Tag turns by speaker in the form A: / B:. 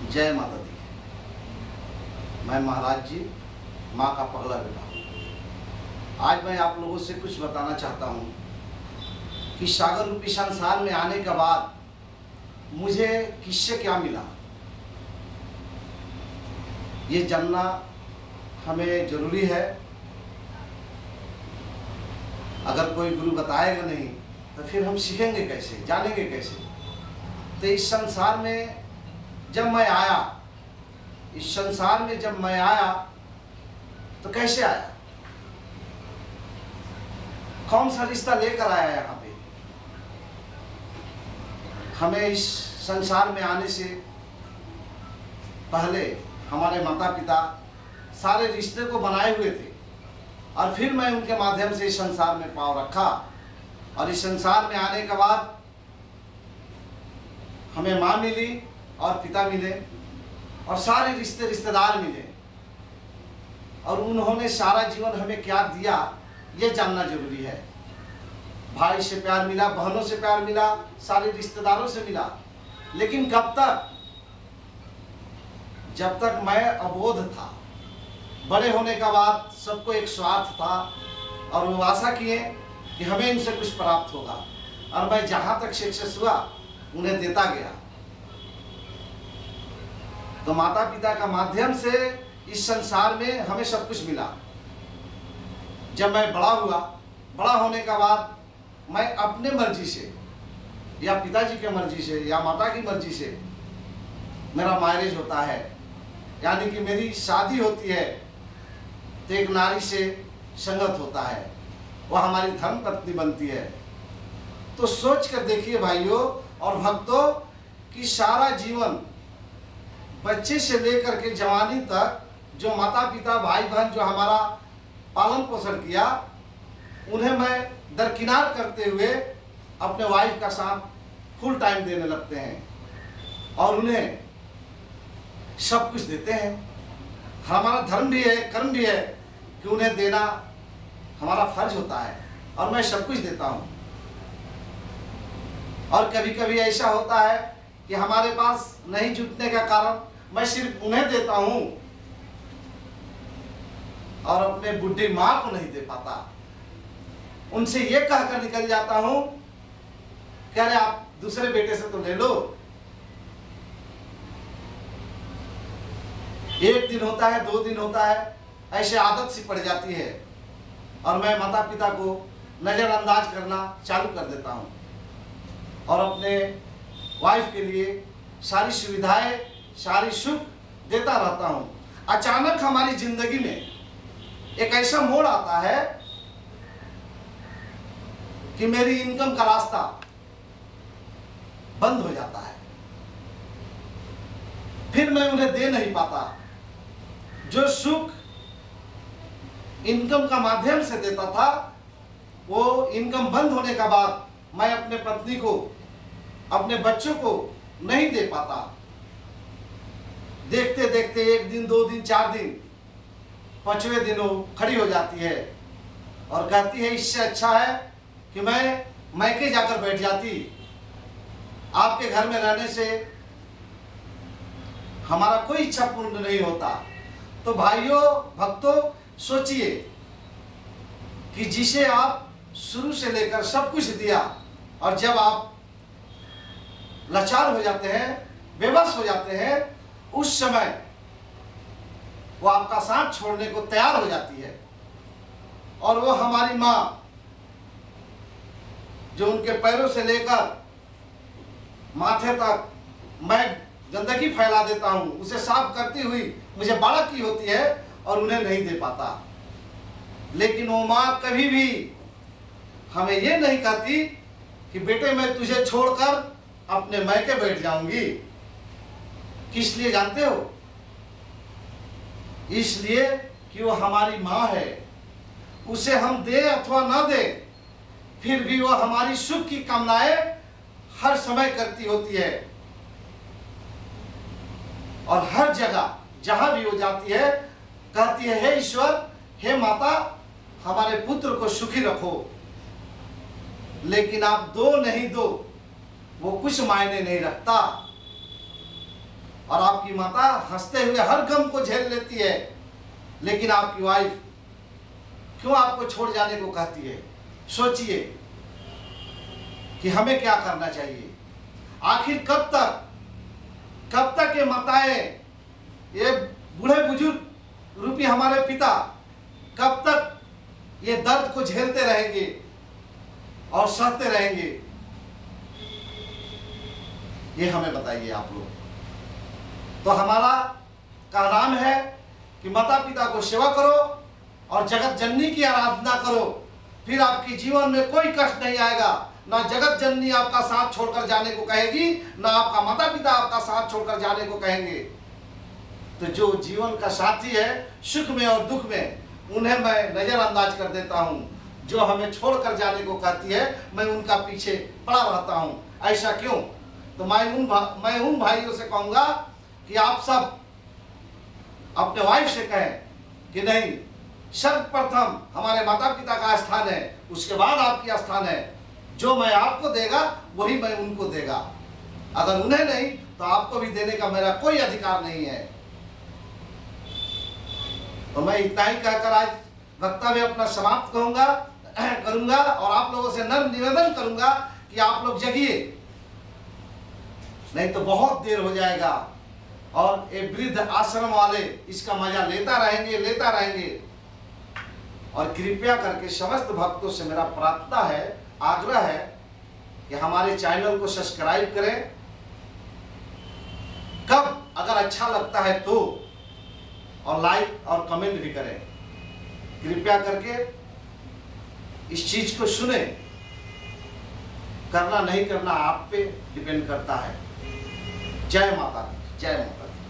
A: जय माता दी। मैं महाराज जी माँ का पगला बेटा हूँ। आज मैं आप लोगों से कुछ बताना चाहता हूँ कि सागर रूपी संसार में आने के बाद मुझे किससे क्या मिला, ये जानना हमें जरूरी है। अगर कोई गुरु बताएगा नहीं तो फिर हम सीखेंगे कैसे, जानेंगे कैसे। तो इस संसार में जब मैं आया, इस संसार में जब मैं आया तो कैसे आया, कौन सा रिश्ता लेकर आया यहाँ पे। हमें इस संसार में आने से पहले हमारे माता पिता सारे रिश्ते को बनाए हुए थे और फिर मैं उनके माध्यम से इस संसार में पाँव रखा। और इस संसार में आने के बाद हमें माँ मिली और पिता मिले और सारे रिश्तेदार मिले और उन्होंने सारा जीवन हमें क्या दिया ये जानना जरूरी है। भाई से प्यार मिला, बहनों से प्यार मिला, सारे रिश्तेदारों से मिला, लेकिन कब तक, जब तक मैं अबोध था। बड़े होने का बाद सबको एक स्वार्थ था और वो आशा किए कि हमें इनसे कुछ प्राप्त होगा और मैं जहां तक सक्सेस हुआ उन्हें देता गया। तो माता पिता का माध्यम से इस संसार में हमें सब कुछ मिला। जब मैं बड़ा हुआ, बड़ा होने का बाद मैं अपने मर्जी से या पिताजी की मर्जी से या माता की मर्जी से मेरा मैरिज होता है, यानी कि मेरी शादी होती है तो एक नारी से संगत होता है, वह हमारी धर्म पत्नी बनती है। तो सोच कर देखिए भाइयों और भक्तों कि सारा जीवन बच्चे से लेकर के जवानी तक जो माता पिता भाई बहन जो हमारा पालन पोषण किया, उन्हें मैं दरकिनार करते हुए अपने वाइफ का साथ फुल टाइम देने लगते हैं और उन्हें सब कुछ देते हैं। हमारा धर्म भी है, कर्म भी है कि उन्हें देना हमारा फर्ज होता है और मैं सब कुछ देता हूँ। और कभी कभी ऐसा होता है कि हमारे पास नहीं जुटने का कारण मैं सिर्फ उन्हें देता हूँ और अपने बुढ़ी माँ को नहीं दे पाता। उनसे ये कहकर निकल जाता हूँ कि अरे आप दूसरे बेटे से तो ले लो। एक दिन होता है, 2 दिन होता है, ऐसे आदत सी पड़ जाती है और मैं माता पिता को नज़रअंदाज करना चालू कर देता हूँ और अपने वाइफ के लिए सारी सुविधाएं, सारी सुख देता रहता हूँ। अचानक हमारी जिंदगी में एक ऐसा मोड़ आता है कि मेरी इनकम का रास्ता बंद हो जाता है। फिर मैं उन्हें दे नहीं पाता। जो सुख इनकम का माध्यम से देता था, वो इनकम बंद होने का बाद मैं अपने पत्नी को, अपने बच्चों को नहीं दे पाता। देखते देखते 1 दिन, 2 दिन, 4 दिन, 5वें दिन वो खड़ी हो जाती है और कहती है इससे अच्छा है कि मैं मैके जाकर बैठ जाती, आपके घर में रहने से हमारा कोई इच्छा पूर्ण नहीं होता। तो भाइयों भक्तों सोचिए कि जिसे आप शुरू से लेकर सब कुछ दिया और जब आप लाचार हो जाते हैं, बेबस हो जाते हैं, उस समय वो आपका साथ छोड़ने को तैयार हो जाती है। और वो हमारी माँ जो उनके पैरों से लेकर माथे तक मैं गंदगी फैला देता हूँ, उसे साफ करती हुई मुझे बालक की होती है और उन्हें नहीं दे पाता। लेकिन वो माँ कभी भी हमें ये नहीं कहती कि बेटे मैं तुझे छोड़कर अपने मैके बैठ जाऊंगी। किस लिए जानते हो? इसलिए कि वो हमारी माँ है। उसे हम दे अथवा ना दे, फिर भी वो हमारी सुख की कामनाएं हर समय करती होती है और हर जगह जहां भी वो जाती है कहती है हे ईश्वर, हे माता, हमारे पुत्र को सुखी रखो। लेकिन आप दो नहीं दो, वो कुछ मायने नहीं रखता। और आपकी माता हंसते हुए हर गम को झेल लेती है, लेकिन आपकी वाइफ क्यों आपको छोड़ जाने को कहती है? सोचिए कि हमें क्या करना चाहिए। आखिर कब तक ये माताएं, ये बूढ़े बुजुर्ग रूपी हमारे पिता कब तक ये दर्द को झेलते रहेंगे और सहते रहेंगे? ये हमें बताइए आप लोग। तो हमारा का नाम है कि माता पिता को सेवा करो और जगत जननी की आराधना करो, फिर आपके जीवन में कोई कष्ट नहीं आएगा। ना जगत जननी आपका साथ छोड़कर जाने को कहेगी, ना आपका माता पिता आपका साथ छोड़कर जाने को कहेंगे। तो जो जीवन का साथी है सुख में और दुख में, उन्हें मैं नजरअंदाज कर देता हूँ। जो हमें छोड़कर जाने को कहती है, मैं उनका पीछे पड़ा रहता हूँ। ऐसा क्यों? तो मैं उन भाइयों से कहूँगा कि आप सब अपने वाइफ से कहें कि नहीं, सर्वप्रथम हमारे माता पिता का स्थान है, उसके बाद आपकी स्थान है। जो मैं आपको देगा वही मैं उनको देगा। अगर उन्हें नहीं तो आपको भी देने का मेरा कोई अधिकार नहीं है। तो मैं इतना ही कहकर आज वक्तव्य अपना समाप्त करूंगा और आप लोगों से नम्र निवेदन करूंगा कि आप लोग जगिए, नहीं तो बहुत देर हो जाएगा और ये वृद्ध आश्रम वाले इसका मजा लेता रहेंगे। और कृपया करके समस्त भक्तों से मेरा प्रार्थना है, आग्रह है कि हमारे चैनल को सब्सक्राइब करें। कब अगर अच्छा लगता है तो, और लाइक और कमेंट भी करें। कृपया करके इस चीज को सुने। करना नहीं करना आप पे डिपेंड करता है। जय माता दी, जय माता दी।